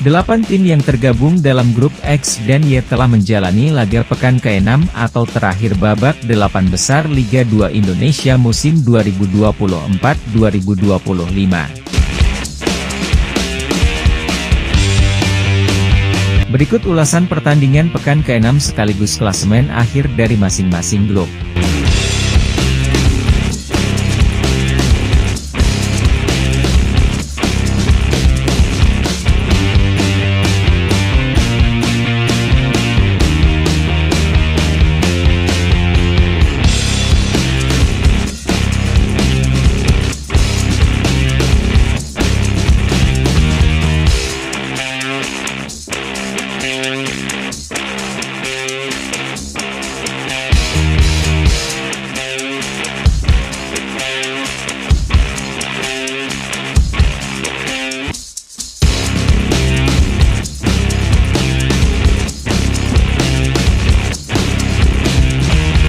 8 tim yang tergabung dalam grup X dan Y telah menjalani laga pekan ke-6 atau terakhir babak 8 besar Liga 2 Indonesia musim 2024-2025. Berikut ulasan pertandingan pekan ke-6 sekaligus klasemen akhir dari masing-masing grup.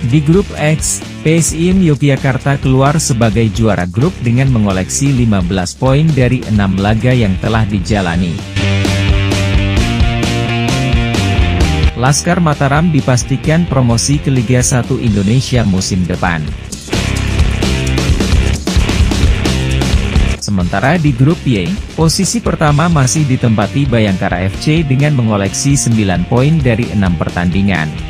Di grup X, PSIM Yogyakarta keluar sebagai juara grup dengan mengoleksi 15 poin dari 6 laga yang telah dijalani. Laskar Mataram dipastikan promosi ke Liga 1 Indonesia musim depan. Sementara di grup Y, posisi pertama masih ditempati Bayangkara FC dengan mengoleksi 9 poin dari 6 pertandingan.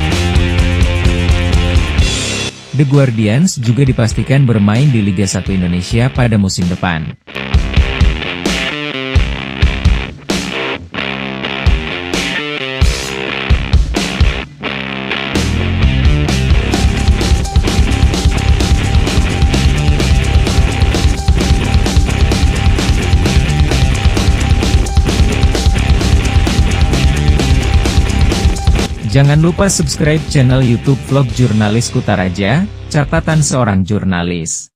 The Guardians juga dipastikan bermain di Liga 1 Indonesia pada musim depan. Jangan lupa subscribe channel YouTube Vlog Jurnalis Kutaraja, catatan seorang jurnalis.